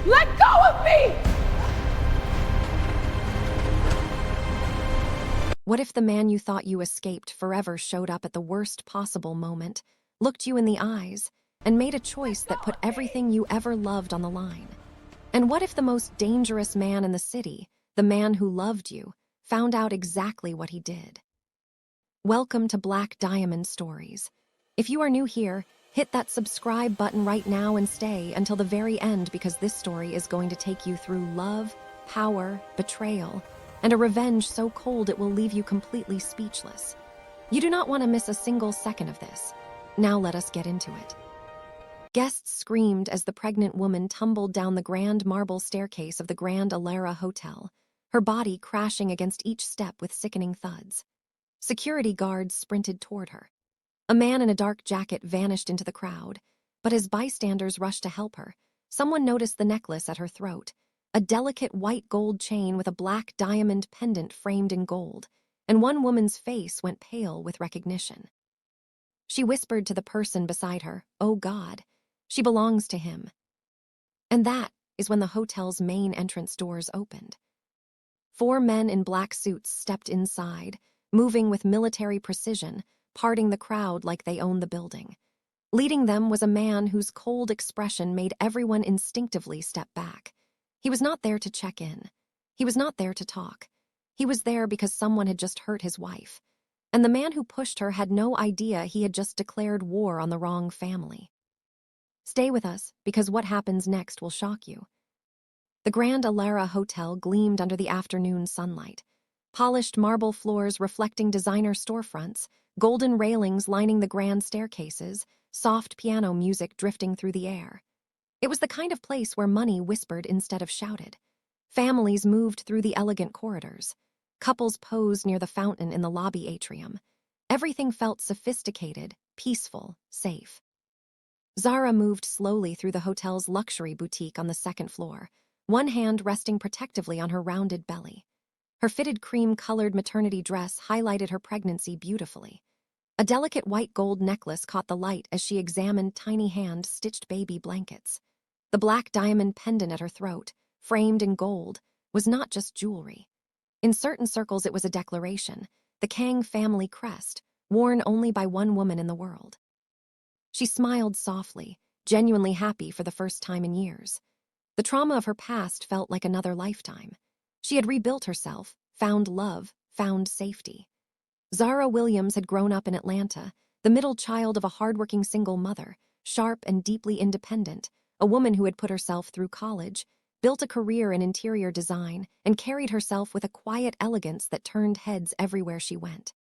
Let go of me! What if the man you thought you escaped forever showed up at the worst possible moment, looked you in the eyes, and made a choice that put everything you ever loved on the line? And what if the most dangerous man in the city, the man who loved you, found out exactly what he did? Welcome to Black Diamond Stories. If you are new here, hit that subscribe button right now and stay until the very end, because this story is going to take you through love, power, betrayal, and a revenge so cold it will leave you completely speechless. You do not want to miss a single second of this. Now let us get into it. Guests screamed as the pregnant woman tumbled down the grand marble staircase of the Grand Alara Hotel, her body crashing against each step with sickening thuds. Security guards sprinted toward her. A man in a dark jacket vanished into the crowd, but as bystanders rushed to help her, someone noticed the necklace at her throat, a delicate white gold chain with a black diamond pendant framed in gold, and one woman's face went pale with recognition. She whispered to the person beside her, "Oh God, she belongs to him." And that is when the hotel's main entrance doors opened. 4 men in black suits stepped inside, moving with military precision, parting the crowd like they owned the building. Leading them was a man whose cold expression made everyone instinctively step back. He was not there to check in. He was not there to talk. He was there because someone had just hurt his wife. And the man who pushed her had no idea he had just declared war on the wrong family. Stay with us, because what happens next will shock you. The Grand Alara Hotel gleamed under the afternoon sunlight. Polished marble floors reflecting designer storefronts, golden railings lining the grand staircases, soft piano music drifting through the air. It was the kind of place where money whispered instead of shouted. Families moved through the elegant corridors. Couples posed near the fountain in the lobby atrium. Everything felt sophisticated, peaceful, safe. Zara moved slowly through the hotel's luxury boutique on the second floor, one hand resting protectively on her rounded belly. Her fitted cream-colored maternity dress highlighted her pregnancy beautifully. A delicate white gold necklace caught the light as she examined tiny hand-stitched baby blankets. The black diamond pendant at her throat, framed in gold, was not just jewelry. In certain circles it was a declaration, the Kang family crest, worn only by one woman in the world. She smiled softly, genuinely happy for the first time in years. The trauma of her past felt like another lifetime. She had rebuilt herself, found love, found safety. Zara Williams had grown up in Atlanta, the middle child of a hardworking single mother, sharp and deeply independent, a woman who had put herself through college, built a career in interior design, and carried herself with a quiet elegance that turned heads everywhere she went.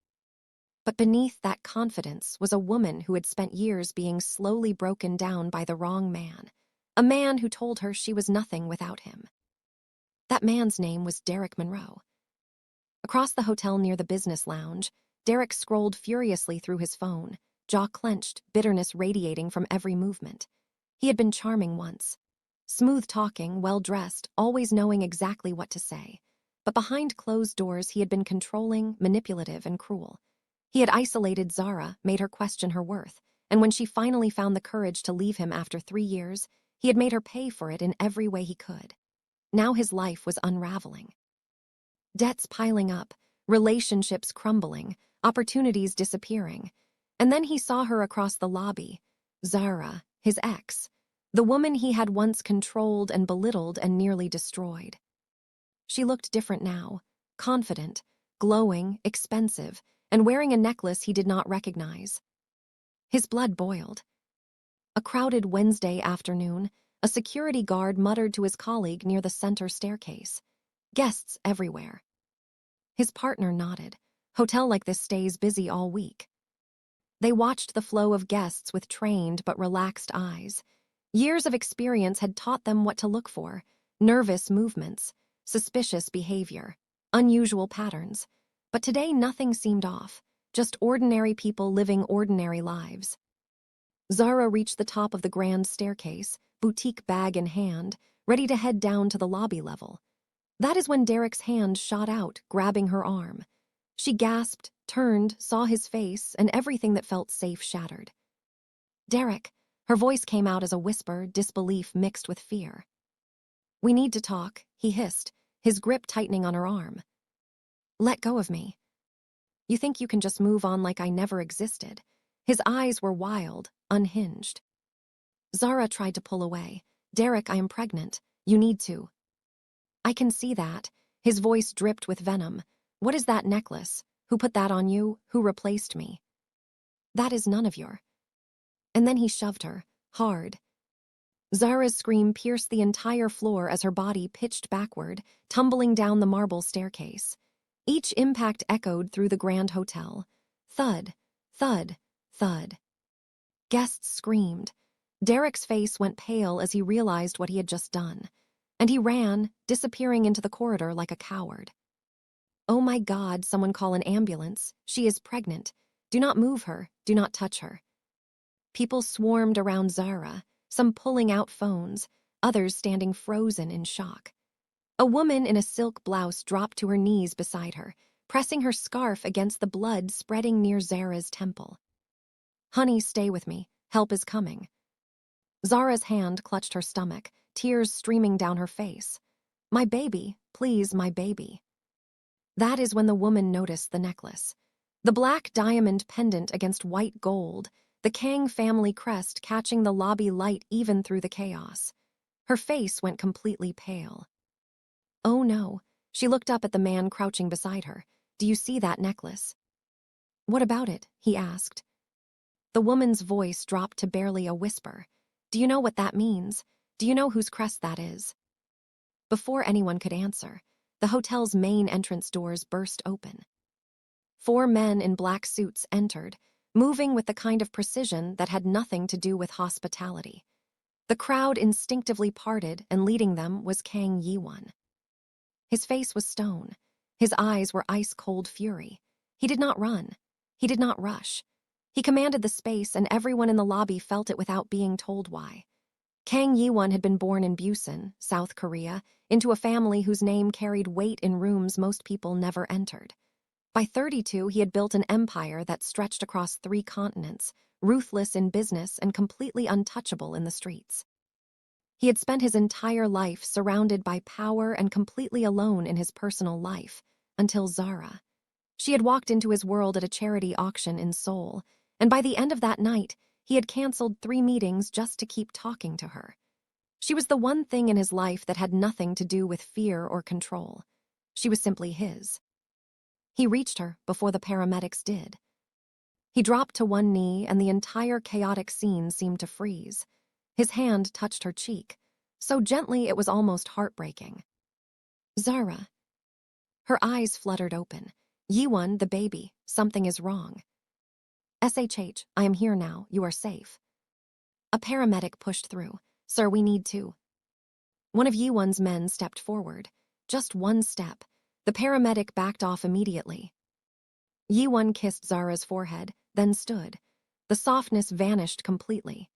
But beneath that confidence was a woman who had spent years being slowly broken down by the wrong man, a man who told her she was nothing without him. That man's name was Derek Monroe. Across the hotel near the business lounge, Derek scrolled furiously through his phone, jaw clenched, bitterness radiating from every movement. He had been charming once. Smooth-talking, well-dressed, always knowing exactly what to say. But behind closed doors he had been controlling, manipulative, and cruel. He had isolated Zara, made her question her worth, and when she finally found the courage to leave him after 3 years, he had made her pay for it in every way he could. Now his life was unraveling. Debts piling up, relationships crumbling, opportunities disappearing. And then he saw her across the lobby, Zara, his ex, the woman he had once controlled and belittled and nearly destroyed. She looked different now, confident, glowing, expensive, and wearing a necklace he did not recognize. His blood boiled. A crowded Wednesday afternoon, a security guard muttered to his colleague near the center staircase. Guests everywhere. His partner nodded. Hotel like this stays busy all week. They watched the flow of guests with trained but relaxed eyes. Years of experience had taught them what to look for: nervous movements, suspicious behavior, unusual patterns. But today nothing seemed off, just ordinary people living ordinary lives. Zara reached the top of the grand staircase, boutique bag in hand, ready to head down to the lobby level. That is when Derek's hand shot out, grabbing her arm. She gasped, turned, saw his face, and everything that felt safe shattered. "Derek," her voice came out as a whisper, disbelief mixed with fear. "We need to talk," he hissed, his grip tightening on her arm. "Let go of me. You think you can just move on like I never existed?" His eyes were wild, unhinged. Zara tried to pull away. "Derek, I am pregnant. You need to." "I can see that." His voice dripped with venom. "What is that necklace? Who put that on you? Who replaced me?" "That is none of your—" And then he shoved her, hard. Zara's scream pierced the entire floor as her body pitched backward, tumbling down the marble staircase. Each impact echoed through the Grand Hotel. Thud, thud, thud. Guests screamed. Derek's face went pale as he realized what he had just done, and he ran, disappearing into the corridor like a coward. "Oh my God, someone call an ambulance. She is pregnant. Do not move her. Do not touch her." People swarmed around Zara, some pulling out phones, others standing frozen in shock. A woman in a silk blouse dropped to her knees beside her, pressing her scarf against the blood spreading near Zara's temple. "Honey, stay with me. Help is coming." Zara's hand clutched her stomach, tears streaming down her face. "My baby, please, my baby." That is when the woman noticed the necklace. The black diamond pendant against white gold, the Kang family crest catching the lobby light even through the chaos. Her face went completely pale. "Oh no." She looked up at the man crouching beside her. "Do you see that necklace?" "What about it?" he asked. The woman's voice dropped to barely a whisper. "Do you know what that means? Do you know whose crest that is?" Before anyone could answer, the hotel's main entrance doors burst open. 4 men in black suits entered, moving with the kind of precision that had nothing to do with hospitality. The crowd instinctively parted, and leading them was Kang Jae-won. His face was stone. His eyes were ice-cold fury. He did not run. He did not rush. He commanded the space, and everyone in the lobby felt it without being told why. Kang Jae-won had been born in Busan, South Korea, into a family whose name carried weight in rooms most people never entered. By 32, he had built an empire that stretched across 3 continents, ruthless in business and completely untouchable in the streets. He had spent his entire life surrounded by power and completely alone in his personal life, until Zara. She had walked into his world at a charity auction in Seoul, and by the end of that night, he had canceled 3 meetings just to keep talking to her. She was the one thing in his life that had nothing to do with fear or control. She was simply his. He reached her before the paramedics did. He dropped to one knee, and the entire chaotic scene seemed to freeze. His hand touched her cheek, so gently it was almost heartbreaking. "Zara." Her eyes fluttered open. "Yiwan, the baby, something is wrong." "SHH, I am here now, you are safe." A paramedic pushed through. "Sir, we need to." One of Yiwan's men stepped forward. Just one step. The paramedic backed off immediately. Yiwan kissed Zara's forehead, then stood. The softness vanished completely.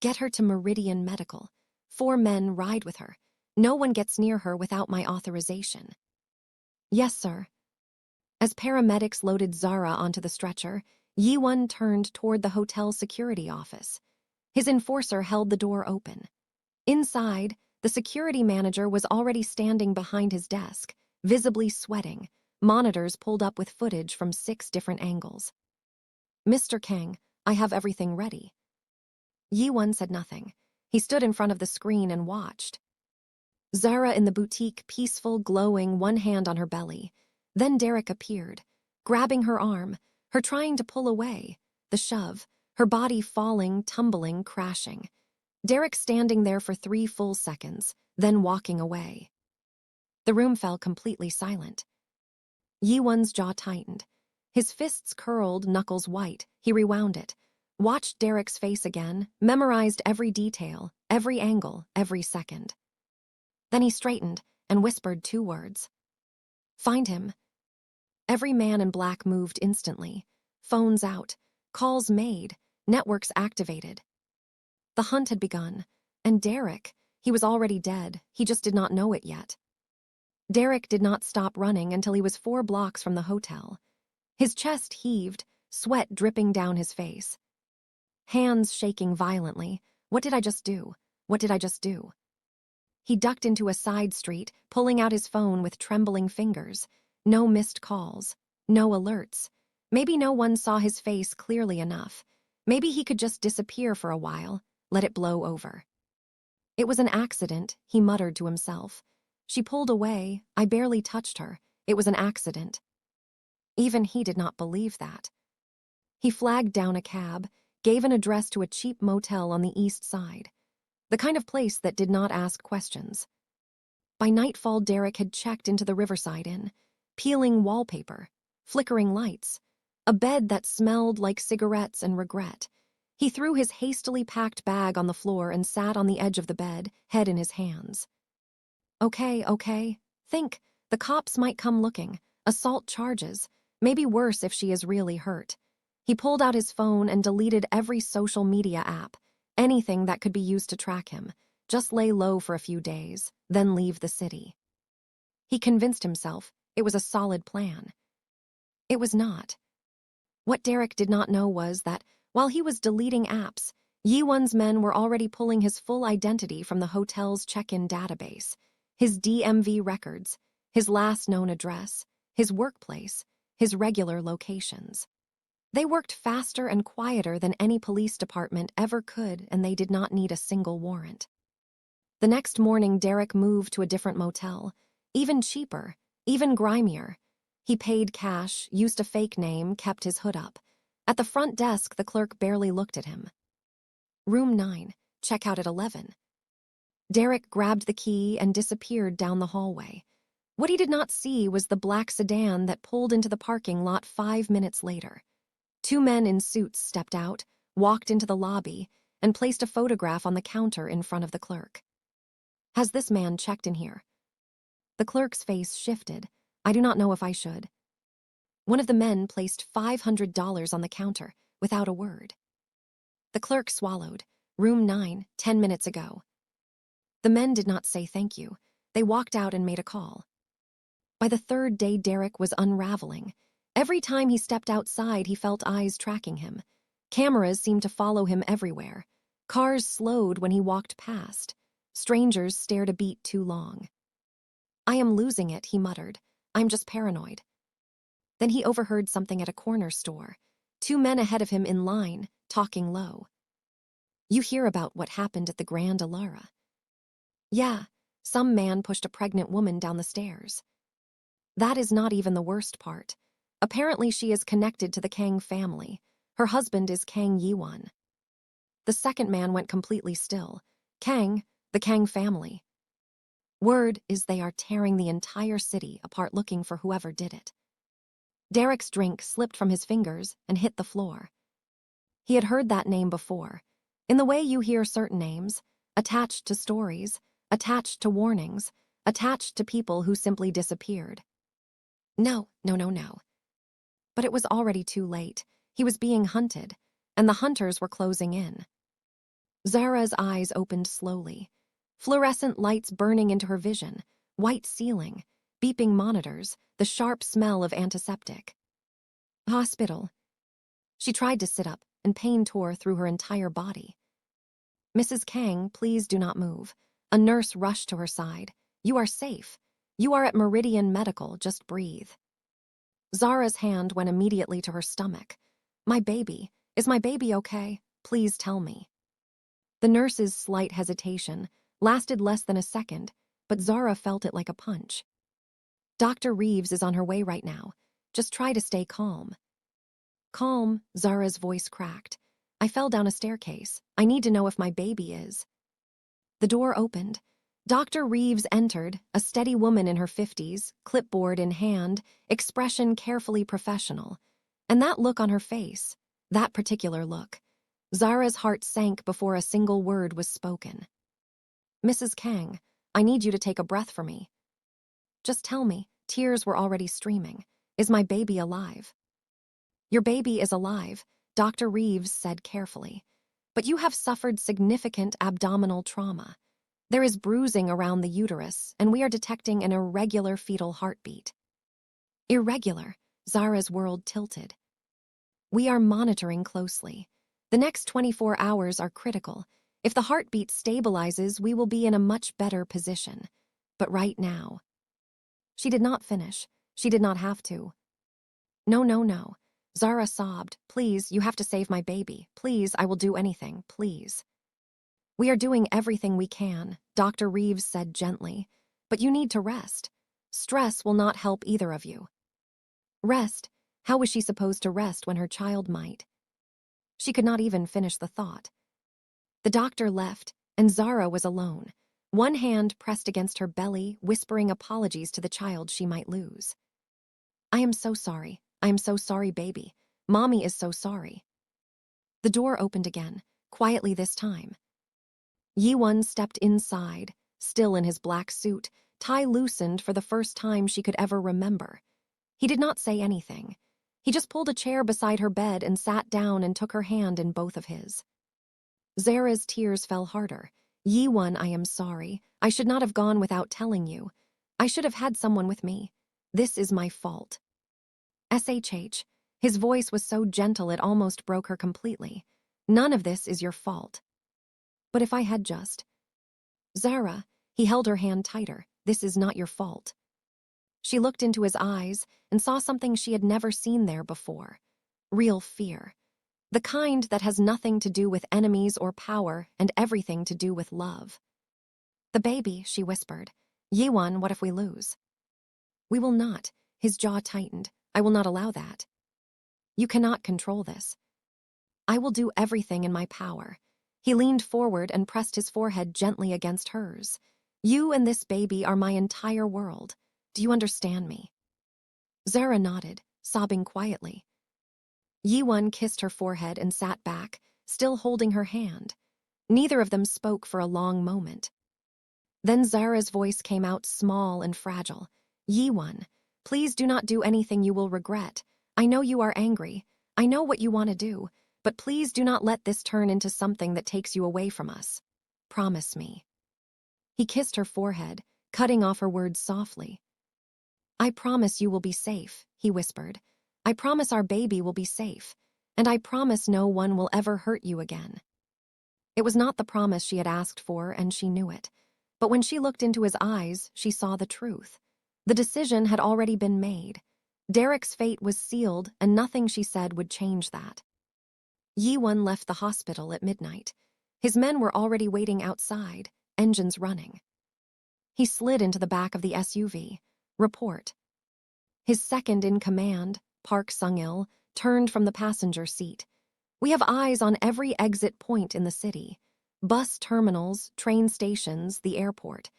"Get her to Meridian Medical. 4 men ride with her. No one gets near her without my authorization." "Yes, sir." As paramedics loaded Zara onto the stretcher, Yiwan turned toward the hotel security office. His enforcer held the door open. Inside, the security manager was already standing behind his desk, visibly sweating, monitors pulled up with footage from 6 different angles. "Mr. Kang, I have everything ready." Yiwan said nothing. He stood in front of the screen and watched. Zara in the boutique, peaceful, glowing, one hand on her belly. Then Derek appeared, grabbing her arm, her trying to pull away, the shove, her body falling, tumbling, crashing. Derek standing there for 3 full seconds, then walking away. The room fell completely silent. Yiwan's jaw tightened. His fists curled, knuckles white. He rewound it, watched Derek's face again, memorized every detail, every angle, every second. Then he straightened and whispered 2 words. "Find him." Every man in black moved instantly. Phones out, calls made, networks activated. The hunt had begun, and Derek, he was already dead, he just did not know it yet. Derek did not stop running until he was 4 blocks from the hotel. His chest heaved, sweat dripping down his face. Hands shaking violently. What did I just do? What did I just do? He ducked into a side street, pulling out his phone with trembling fingers. No missed calls. No alerts. Maybe no one saw his face clearly enough. Maybe he could just disappear for a while, let it blow over. It was an accident, he muttered to himself. She pulled away. I barely touched her. It was an accident. Even he did not believe that. He flagged down a cab, gave an address to a cheap motel on the east side. The kind of place that did not ask questions. By nightfall, Derek had checked into the Riverside Inn. Peeling wallpaper, flickering lights, a bed that smelled like cigarettes and regret. He threw his hastily packed bag on the floor and sat on the edge of the bed, head in his hands. Okay. Think. The cops might come looking. Assault charges. Maybe worse if she is really hurt. He pulled out his phone and deleted every social media app. Anything that could be used to track him. Just lay low for a few days, then leave the city. He convinced himself it was a solid plan. It was not. What Derek did not know was that, while he was deleting apps, Yiwan's men were already pulling his full identity from the hotel's check-in database, his DMV records, his last known address, his workplace, his regular locations. They worked faster and quieter than any police department ever could, and they did not need a single warrant. The next morning, Derek moved to a different motel, even cheaper, even grimier. He paid cash, used a fake name, kept his hood up. At the front desk, the clerk barely looked at him. Room 9, check out at 11. Derek grabbed the key and disappeared down the hallway. What he did not see was the black sedan that pulled into the parking lot 5 minutes later. 2 men in suits stepped out, walked into the lobby, and placed a photograph on the counter in front of the clerk. Has this man checked in here? The clerk's face shifted. I do not know if I should. One of the men placed $500 on the counter, without a word. The clerk swallowed. Room 9, 10 minutes ago. The men did not say thank you. They walked out and made a call. By the 3rd day, Derek was unraveling. Every time he stepped outside, he felt eyes tracking him. Cameras seemed to follow him everywhere. Cars slowed when he walked past. Strangers stared a beat too long. I am losing it, he muttered. I'm just paranoid. Then he overheard something at a corner store. 2 men ahead of him in line, talking low. You hear about what happened at the Grand Alara? Yeah, some man pushed a pregnant woman down the stairs. That is not even the worst part. Apparently she is connected to the Kang family. Her husband is Kang Jae-won. The second man went completely still. Kang, the Kang family. Word is they are tearing the entire city apart looking for whoever did it. Derek's drink slipped from his fingers and hit the floor. He had heard that name before. In the way you hear certain names, attached to stories, attached to warnings, attached to people who simply disappeared. No. But it was already too late. He was being hunted, and the hunters were closing in. Zara's eyes opened slowly. Fluorescent lights burning into her vision, white ceiling, beeping monitors, the sharp smell of antiseptic. Hospital. She tried to sit up, and pain tore through her entire body. Mrs. Kang, please do not move. A nurse rushed to her side. You are safe. You are at Meridian Medical, just breathe. Zara's hand went immediately to her stomach. My baby. Is my baby okay? Please tell me. The nurse's slight hesitation lasted less than a second, but Zara felt it like a punch. Dr. Reeves is on her way right now. Just try to stay calm. Calm, Zara's voice cracked. I fell down a staircase. I need to know if my baby is. The door opened. Dr. Reeves entered, a steady woman in her 50s, clipboard in hand, expression carefully professional. And that look on her face, that particular look. Zara's heart sank before a single word was spoken. Mrs. Kang, I need you to take a breath for me. Just tell me, tears were already streaming. Is my baby alive? Your baby is alive, Dr. Reeves said carefully. But you have suffered significant abdominal trauma. There is bruising around the uterus, and we are detecting an irregular fetal heartbeat. Irregular, Zara's world tilted. We are monitoring closely. The next 24 hours are critical. If the heartbeat stabilizes, we will be in a much better position. But right now. She did not finish. She did not have to. No, no, no. Zara sobbed. Please, you have to save my baby. Please, I will do anything. Please. We are doing everything we can, Dr. Reeves said gently. But you need to rest. Stress will not help either of you. Rest? How was she supposed to rest when her child might? She could not even finish the thought. The doctor left, and Zara was alone, one hand pressed against her belly, whispering apologies to the child she might lose. I am so sorry. I am so sorry, baby. Mommy is so sorry. The door opened again, quietly this time. Yiwan stepped inside, still in his black suit, tie loosened for the first time she could ever remember. He did not say anything. He just pulled a chair beside her bed and sat down and took her hand in both of his. Zara's tears fell harder. Yiwan, I am sorry. I should not have gone without telling you. I should have had someone with me. This is my fault. SHH. His voice was so gentle it almost broke her completely. None of this is your fault. But if I had just... Zara, he held her hand tighter. This is not your fault. She looked into his eyes and saw something she had never seen there before. Real fear. The kind that has nothing to do with enemies or power and everything to do with love. The baby, she whispered. Yiwan, what if we lose? We will not. His jaw tightened. I will not allow that. You cannot control this. I will do everything in my power. He leaned forward and pressed his forehead gently against hers. You and this baby are my entire world. Do you understand me? Zara nodded, sobbing quietly. Yiwan kissed her forehead and sat back, still holding her hand. Neither of them spoke for a long moment. Then Zara's voice came out small and fragile. Yiwan, please do not do anything you will regret. I know you are angry. I know what you want to do, but please do not let this turn into something that takes you away from us. Promise me. He kissed her forehead, cutting off her words softly. I promise you will be safe, he whispered. I promise our baby will be safe, and I promise no one will ever hurt you again. It was not the promise she had asked for, and she knew it. But when she looked into his eyes, she saw the truth. The decision had already been made. Derek's fate was sealed, and nothing she said would change that. Yiwan left the hospital at midnight. His men were already waiting outside, engines running. He slid into the back of the SUV. Report. His second in command, Park Sung-il, turned from the passenger seat. We have eyes on every exit point in the city. Bus terminals, train stations, the airport.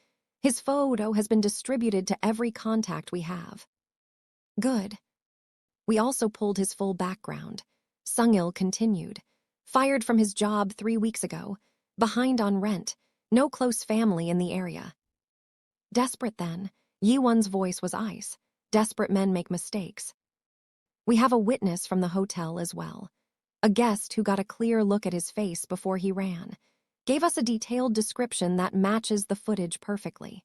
His photo has been distributed to every contact we have. Good. We also pulled his full background. Sung-il continued. Fired from his job 3 weeks ago. Behind on rent. No close family in the area. Desperate then. Yiwan's voice was ice. Desperate men make mistakes. We have a witness from the hotel as well. A guest who got a clear look at his face before he ran. Gave us a detailed description that matches the footage perfectly.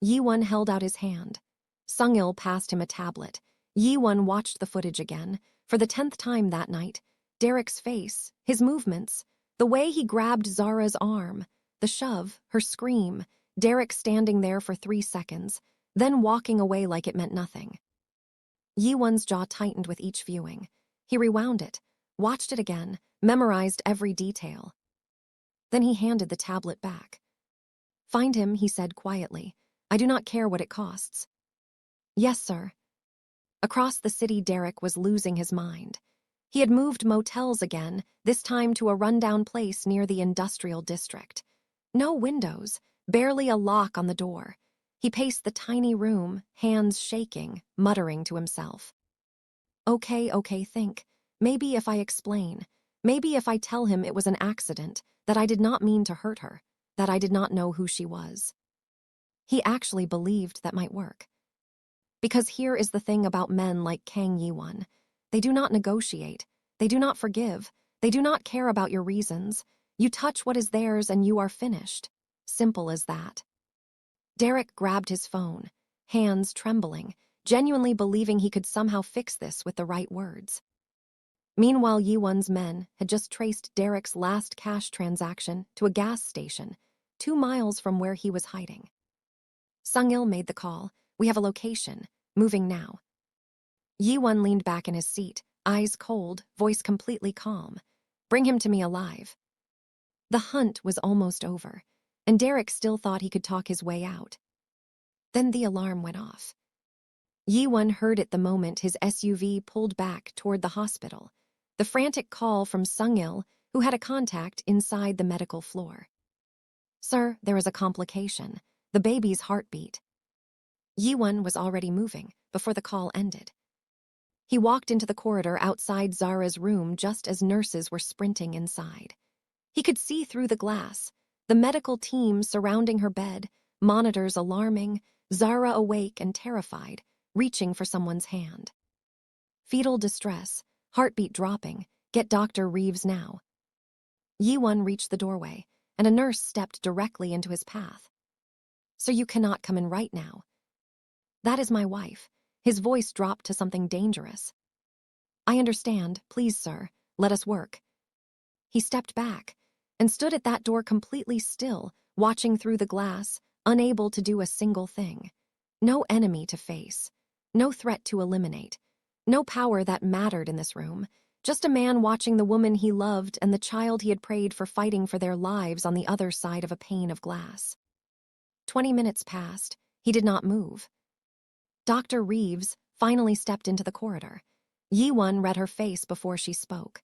Yiwan held out his hand. Sung-il passed him a tablet. Yiwan watched the footage again, for the 10th time that night. Derek's face, his movements, the way he grabbed Zara's arm, the shove, her scream, Derek standing there for 3 seconds, then walking away like it meant nothing. Yiwan's jaw tightened with each viewing. He rewound it, watched it again, memorized every detail. Then he handed the tablet back. Find him, he said quietly. I do not care what it costs. Yes, sir. Across the city, Derek was losing his mind. He had moved motels again, this time to a rundown place near the industrial district. No windows, barely a lock on the door. He paced the tiny room, hands shaking, muttering to himself. Okay, think. Maybe if I explain. Maybe if I tell him it was an accident, that I did not mean to hurt her, that I did not know who she was. He actually believed that might work. Because here is the thing about men like Kang Jae-won. They do not negotiate. They do not forgive. They do not care about your reasons. You touch what is theirs and you are finished. Simple as that. Derek grabbed his phone, hands trembling, genuinely believing he could somehow fix this with the right words. Meanwhile, Yiwan's men had just traced Derek's last cash transaction to a gas station, 2 miles from where he was hiding. Sung-il made the call. We have a location. Moving now. Yiwan leaned back in his seat, eyes cold, voice completely calm. Bring him to me alive. The hunt was almost over, and Derek still thought he could talk his way out. Then the alarm went off. Yiwan heard it the moment his SUV pulled back toward the hospital, the frantic call from Sung-il, who had a contact inside the medical floor. Sir, there is a complication. The baby's heartbeat. Yiwan was already moving before the call ended. He walked into the corridor outside Zara's room just as nurses were sprinting inside. He could see through the glass, the medical team surrounding her bed, monitors alarming, Zara awake and terrified, reaching for someone's hand. Fetal distress, heartbeat dropping. Get Dr. Reeves now. Yiwan reached the doorway, and a nurse stepped directly into his path. Sir, you cannot come in right now. That is my wife. His voice dropped to something dangerous. I understand. Please, sir, let us work. He stepped back and stood at that door completely still, watching through the glass, unable to do a single thing. No enemy to face. No threat to eliminate. No power that mattered in this room. Just a man watching the woman he loved and the child he had prayed for fighting for their lives on the other side of a pane of glass. 20 minutes passed. He did not move. Dr. Reeves finally stepped into the corridor. Yiwan read her face before she spoke.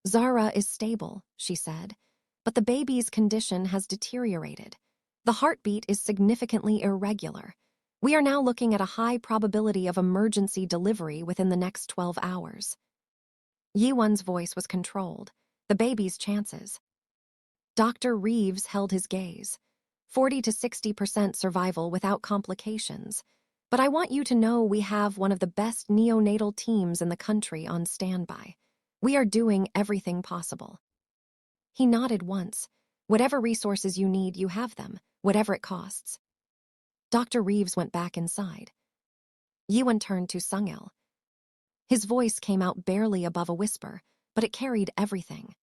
Zara is stable, she said, but the baby's condition has deteriorated. The heartbeat is significantly irregular. We are now looking at a high probability of emergency delivery within the next 12 hours. Yiwan's voice was controlled. The baby's chances. Dr. Reeves held his gaze. 40 to 60% survival without complications. But I want you to know we have one of the best neonatal teams in the country on standby. We are doing everything possible. He nodded once. Whatever resources you need, you have them, whatever it costs. Dr. Reeves went back inside. Yiwan turned to Sung-il. His voice came out barely above a whisper, but it carried everything.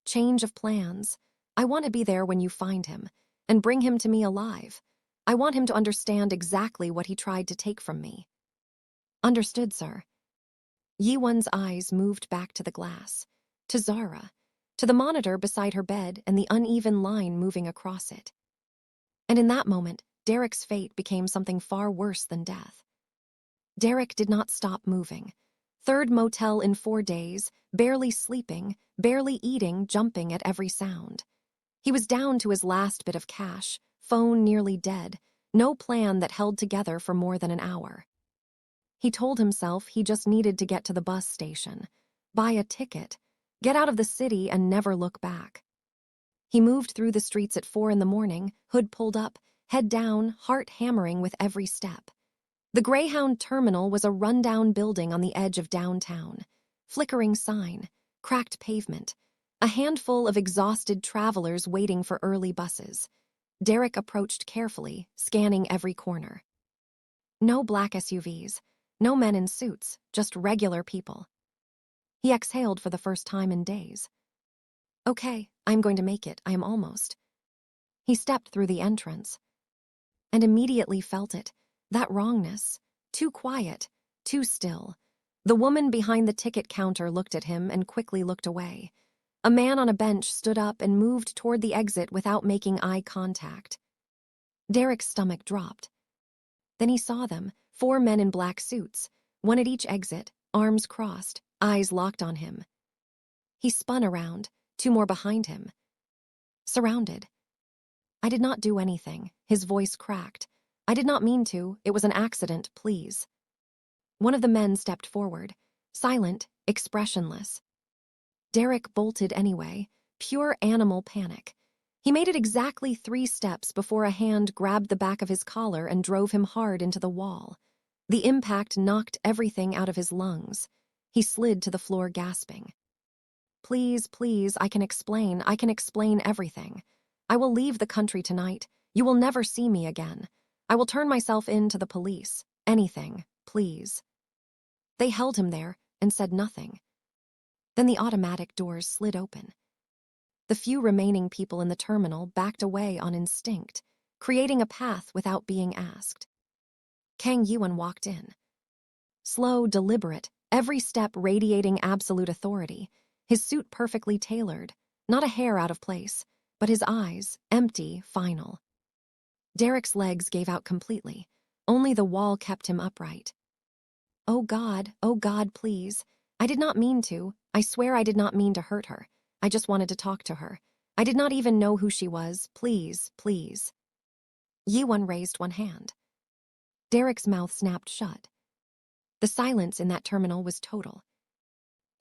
Change of plans. I want to be there when you find him, and bring him to me alive. I want him to understand exactly what he tried to take from me. Understood, sir. Yiwan's eyes moved back to the glass, to Zara, to the monitor beside her bed and the uneven line moving across it. And in that moment, Derek's fate became something far worse than death. Derek did not stop moving. Third motel in 4 days, barely sleeping, barely eating, jumping at every sound. He was down to his last bit of cash, phone nearly dead, no plan that held together for more than an hour. He told himself he just needed to get to the bus station, buy a ticket, get out of the city and never look back. He moved through the streets at 4 a.m, hood pulled up, head down, heart hammering with every step. The Greyhound terminal was a rundown building on the edge of downtown. Flickering sign, cracked pavement, a handful of exhausted travelers waiting for early buses. Derek approached carefully, scanning every corner. No black SUVs, no men in suits, just regular people. He exhaled for the first time in days. Okay, I'm going to make it. I am almost. He stepped through the entrance and immediately felt it, that wrongness, too quiet, too still. The woman behind the ticket counter looked at him and quickly looked away. A man on a bench stood up and moved toward the exit without making eye contact. Derek's stomach dropped. Then he saw them, 4 men in black suits, one at each exit, arms crossed, eyes locked on him. He spun around, 2 more behind him. Surrounded. I did not do anything, his voice cracked. I did not mean to, it was an accident, please. One of the men stepped forward, silent, expressionless. Derek bolted anyway, pure animal panic. He made it exactly 3 steps before a hand grabbed the back of his collar and drove him hard into the wall. The impact knocked everything out of his lungs. He slid to the floor gasping. Please, please, I can explain everything. I will leave the country tonight. You will never see me again. I will turn myself in to the police. Anything, please. They held him there and said nothing. Then the automatic doors slid open. The few remaining people in the terminal backed away on instinct, creating a path without being asked. Kang Jae-won walked in. Slow, deliberate, every step radiating absolute authority, his suit perfectly tailored, not a hair out of place, but his eyes, empty, final. Derek's legs gave out completely. Only the wall kept him upright. Oh God, please. I did not mean to. I swear I did not mean to hurt her. I just wanted to talk to her. I did not even know who she was. Please, please. Yiwan raised one hand. Derek's mouth snapped shut. The silence in that terminal was total.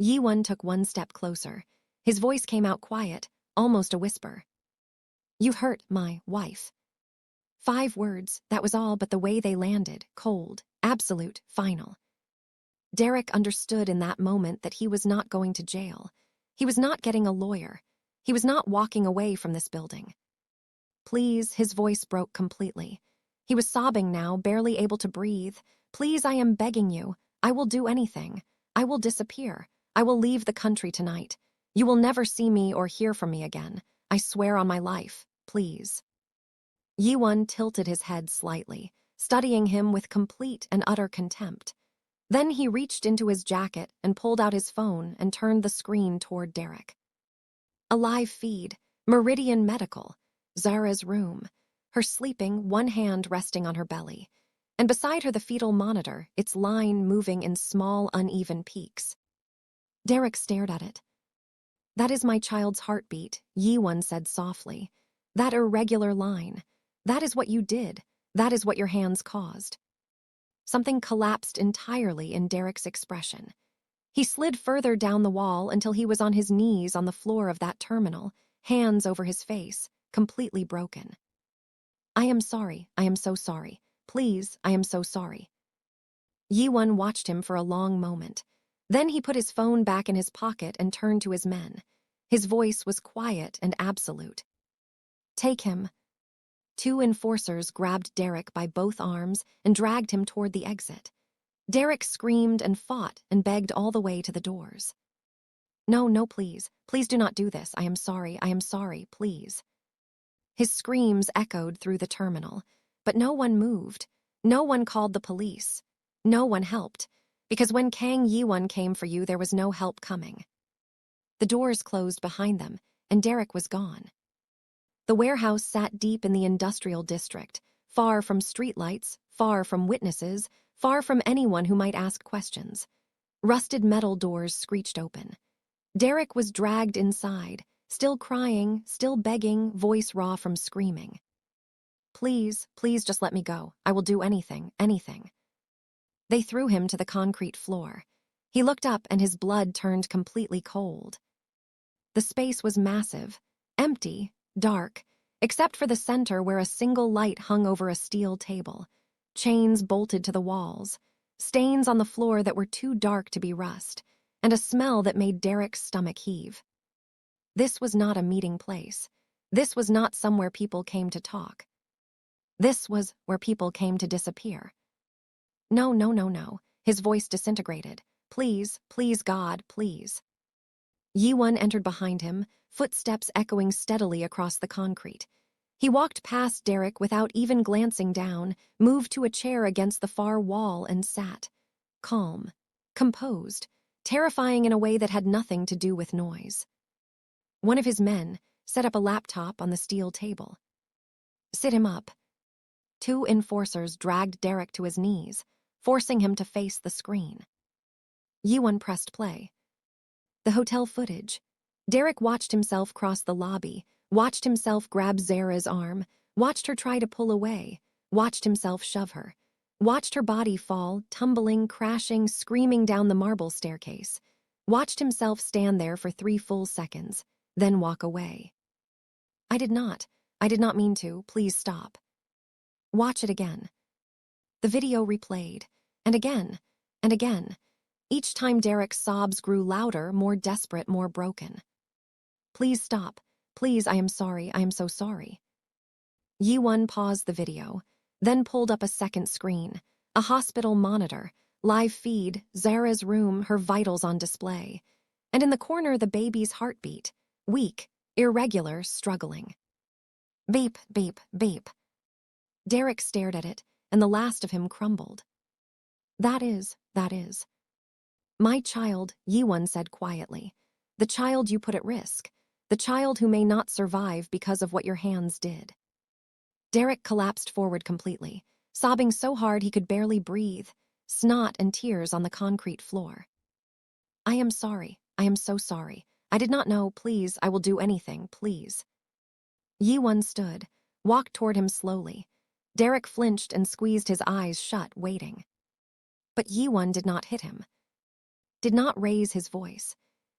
Yiwan took one step closer. His voice came out quiet, almost a whisper. You hurt my wife. 5 words, that was all, but the way they landed, cold, absolute, final. Derek understood in that moment that he was not going to jail. He was not getting a lawyer. He was not walking away from this building. Please, his voice broke completely. He was sobbing now, barely able to breathe. Please, I am begging you. I will do anything. I will disappear. I will leave the country tonight. You will never see me or hear from me again. I swear on my life. Please. Yiwan tilted his head slightly, studying him with complete and utter contempt. Then he reached into his jacket and pulled out his phone and turned the screen toward Derek. A live feed, Meridian Medical, Zara's room, her sleeping, one hand resting on her belly, and beside her the fetal monitor, its line moving in small, uneven peaks. Derek stared at it. That is my child's heartbeat, Yiwan said softly. That irregular line. That is what you did. That is what your hands caused. Something collapsed entirely in Derek's expression. He slid further down the wall until he was on his knees on the floor of that terminal, hands over his face, completely broken. I am sorry. I am so sorry. Please, I am so sorry. Yiwan watched him for a long moment. Then he put his phone back in his pocket and turned to his men. His voice was quiet and absolute. Take him. 2 enforcers grabbed Derek by both arms and dragged him toward the exit. Derek screamed and fought and begged all the way to the doors. No, please. Please do not do this. I am sorry, please. His screams echoed through the terminal, but no one moved. No one called the police. No one helped, because when Kang Jae-won came for you, there was no help coming. The doors closed behind them, and Derek was gone. The warehouse sat deep in the industrial district, far from streetlights, far from witnesses, far from anyone who might ask questions. Rusted metal doors screeched open. Derek was dragged inside, still crying, still begging, voice raw from screaming. Please, please just let me go. I will do anything, anything. They threw him to the concrete floor. He looked up and his blood turned completely cold. The space was massive, empty, dark, except for the center where a single light hung over a steel table, chains bolted to the walls, stains on the floor that were too dark to be rust, and a smell that made Derek's stomach heave. This was not a meeting place. This was not somewhere people came to talk. This was where people came to disappear. No. His voice disintegrated. Please, please, God, please. Yiwan entered behind him, footsteps echoing steadily across the concrete. He walked past Derek without even glancing down, moved to a chair against the far wall and sat. Calm, composed, terrifying in a way that had nothing to do with noise. One of his men set up a laptop on the steel table. Sit him up. 2 enforcers dragged Derek to his knees, forcing him to face the screen. Yiwan pressed play. The hotel footage. Derek watched himself cross the lobby, watched himself grab Zara's arm, watched her try to pull away, watched himself shove her, watched her body fall, tumbling, crashing, screaming down the marble staircase, watched himself stand there for 3 full seconds, then walk away. I did not mean to, please stop. Watch it again. The video replayed, and again, and again. Each time Derek's sobs grew louder, more desperate, more broken. Please stop. Please, I am sorry, I am so sorry. Yiwan paused the video, then pulled up a second screen, a hospital monitor, live feed, Zara's room, her vitals on display. And in the corner, the baby's heartbeat, weak, irregular, struggling. Beep, beep, beep. Derek stared at it, and the last of him crumbled. That is. My child, Yiwan said quietly. The child you put at risk. The child who may not survive because of what your hands did. Derek collapsed forward completely, sobbing so hard he could barely breathe, snot and tears on the concrete floor. I am sorry. I am so sorry. I did not know. Please, I will do anything, please. Yiwan stood, walked toward him slowly. Derek flinched and squeezed his eyes shut, waiting. But Yiwan did not hit him. Did not raise his voice.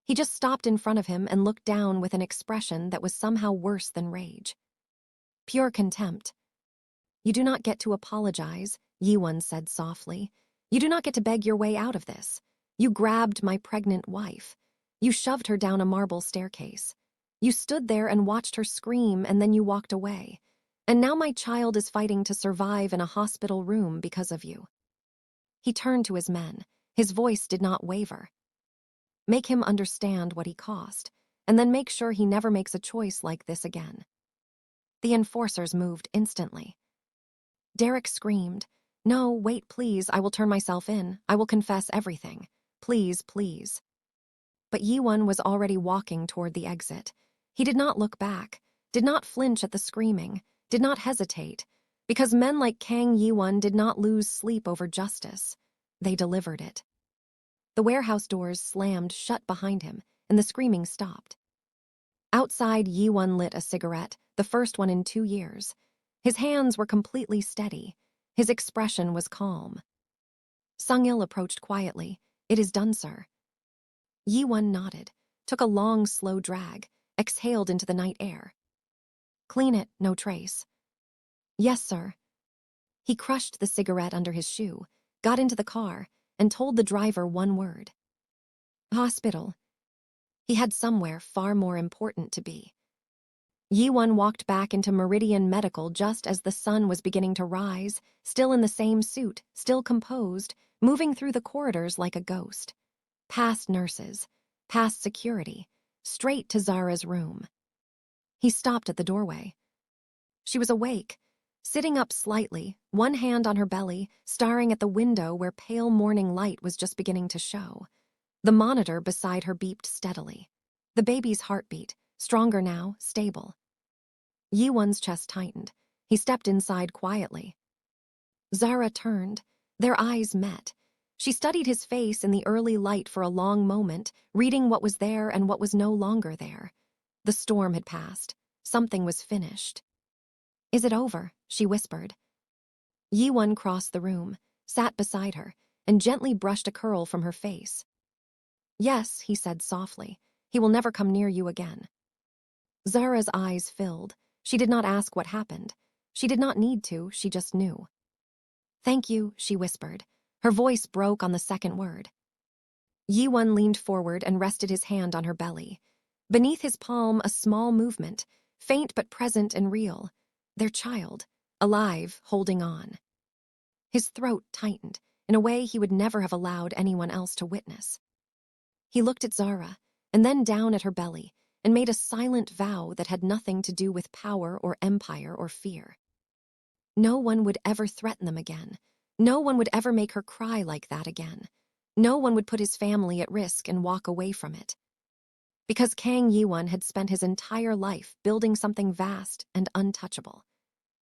He just stopped in front of him and looked down with an expression that was somehow worse than rage. Pure contempt. You do not get to apologize, Yiwan said softly. You do not get to beg your way out of this. You grabbed my pregnant wife. You shoved her down a marble staircase. You stood there and watched her scream, and then you walked away. And now my child is fighting to survive in a hospital room because of you. He turned to his men. His voice did not waver. Make him understand what he cost, and then make sure he never makes a choice like this again. The enforcers moved instantly. Derek screamed, No, wait, please, I will turn myself in. I will confess everything. Please, please. But Yiwan was already walking toward the exit. He did not look back, did not flinch at the screaming, did not hesitate, because men like Kang Jae-won did not lose sleep over justice. They delivered it. The warehouse doors slammed shut behind him, and the screaming stopped. Outside, Yiwan lit a cigarette, the first one in 2 years. His hands were completely steady. His expression was calm. Sung-il approached quietly. It is done, sir. Yiwan nodded, took a long, slow drag, exhaled into the night air. Clean it, no trace. Yes, sir. He crushed the cigarette under his shoe, got into the car, and told the driver one word. Hospital. He had somewhere far more important to be. Yiwan walked back into Meridian Medical just as the sun was beginning to rise, still in the same suit, still composed, moving through the corridors like a ghost. Past nurses, past security, straight to Zara's room. He stopped at the doorway. She was awake, sitting up slightly, one hand on her belly, staring at the window where pale morning light was just beginning to show. The monitor beside her beeped steadily. The baby's heartbeat, stronger now, stable. Yiwan's chest tightened. He stepped inside quietly. Zara turned. Their eyes met. She studied his face in the early light for a long moment, reading what was there and what was no longer there. The storm had passed. Something was finished. Is it over? She whispered. Yiwan crossed the room, sat beside her, and gently brushed a curl from her face. Yes, he said softly. He will never come near you again. Zara's eyes filled. She did not ask what happened. She did not need to, she just knew. Thank you, she whispered. Her voice broke on the second word. Yiwan leaned forward and rested his hand on her belly. Beneath his palm, a small movement, faint but present and real. Their child, alive, holding on. His throat tightened, in a way he would never have allowed anyone else to witness. He looked at Zara, and then down at her belly, and made a silent vow that had nothing to do with power or empire or fear. No one would ever threaten them again. No one would ever make her cry like that again. No one would put his family at risk and walk away from it. Because Kang Jae-won had spent his entire life building something vast and untouchable.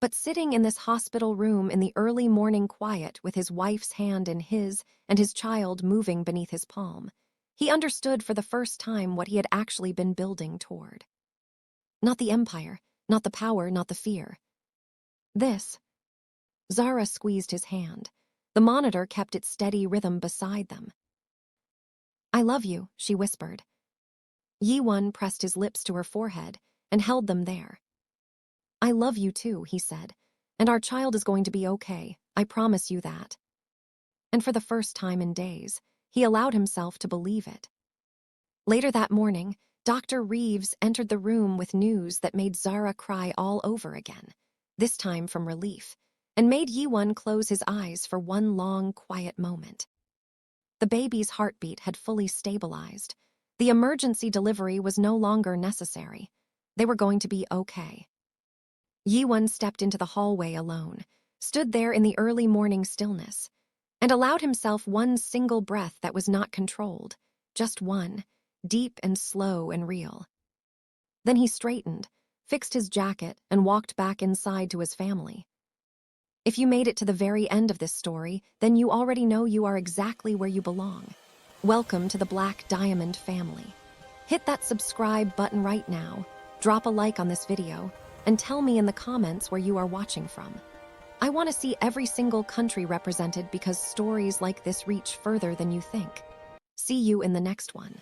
But sitting in this hospital room in the early morning quiet with his wife's hand in his and his child moving beneath his palm, he understood for the first time what he had actually been building toward. Not the empire, not the power, not the fear. This. Zara squeezed his hand. The monitor kept its steady rhythm beside them. I love you, she whispered. Yiwan pressed his lips to her forehead and held them there. I love you too, he said, and our child is going to be okay, I promise you that. And for the first time in days, he allowed himself to believe it. Later that morning, Dr. Reeves entered the room with news that made Zara cry all over again, this time from relief, and made Yiwan close his eyes for one long, quiet moment. The baby's heartbeat had fully stabilized. The emergency delivery was no longer necessary. They were going to be okay. Yiwan stepped into the hallway alone, stood there in the early morning stillness, and allowed himself one single breath that was not controlled, just one, deep and slow and real. Then he straightened, fixed his jacket, and walked back inside to his family. If you made it to the very end of this story, then you already know you are exactly where you belong. Welcome to the Black Diamond family. Hit that subscribe button right now, drop a like on this video, and tell me in the comments where you are watching from. I want to see every single country represented because stories like this reach further than you think. See you in the next one.